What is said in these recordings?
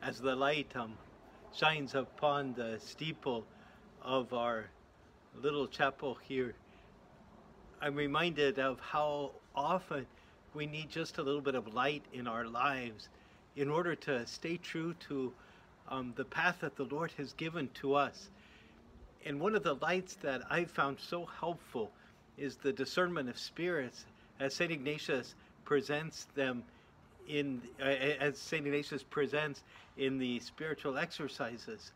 as the light shines upon the steeple of our little chapel here, I'm reminded of how often we need just a little bit of light in our lives in order to stay true to the path that the Lord has given to us. And one of the lights that I found so helpful is the discernment of spirits, as St Ignatius presents them in the spiritual exercises.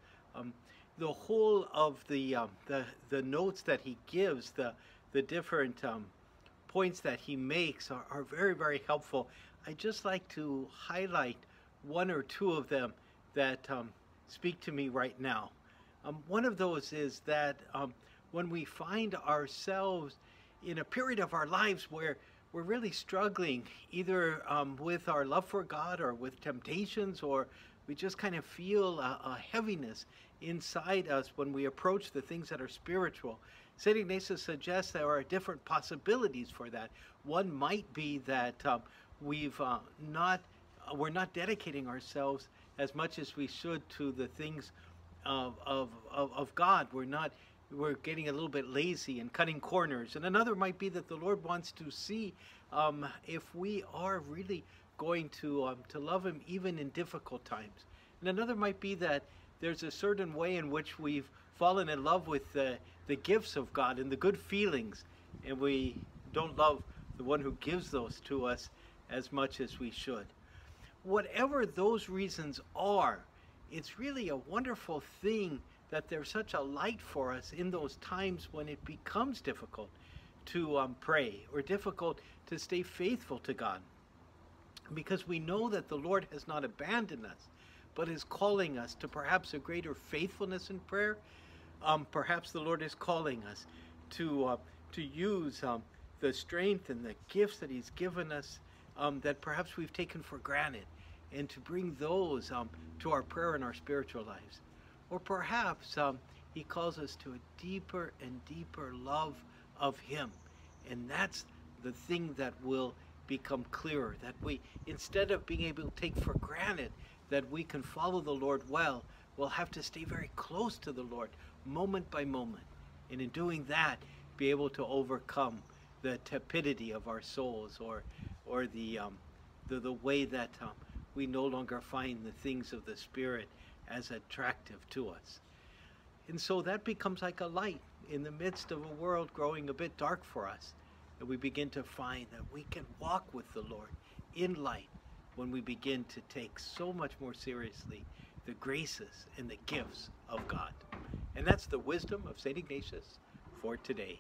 The whole of the notes that he gives, the different points that he makes are very, very helpful. I just like to highlight one or two of them that speak to me right now. One of those is that when we find ourselves in a period of our lives where we're really struggling, either with our love for God or with temptations, or we just kind of feel a heaviness inside us when we approach the things that are spiritual, St. Ignatius suggests there are different possibilities for that. One might be that we're not dedicating ourselves as much as we should to the things of God. We're getting a little bit lazy and cutting corners. And another might be that the Lord wants to see if we are really going to love Him even in difficult times. And another might be that there's a certain way in which we've fallen in love with the gifts of God and the good feelings, and we don't love the one who gives those to us as much as we should. Whatever those reasons are, it's really a wonderful thing that there's such a light for us in those times when it becomes difficult to pray, or difficult to stay faithful to God. Because we know that the Lord has not abandoned us, but is calling us to perhaps a greater faithfulness in prayer. Perhaps the Lord is calling us to use the strength and the gifts that He's given us that perhaps we've taken for granted, and to bring those to our prayer and our spiritual lives. Or perhaps He calls us to a deeper and deeper love of Him. And that's the thing that will become clearer, that we, instead of being able to take for granted that we can follow the Lord well, we'll have to stay very close to the Lord moment by moment. And in doing that, be able to overcome the tepidity of our souls, or the way that we no longer find the things of the Spirit as attractive to us. And so that becomes like a light in the midst of a world growing a bit dark for us. And we begin to find that we can walk with the Lord in light when we begin to take so much more seriously the graces and the gifts of God. And that's the wisdom of St. Ignatius for today.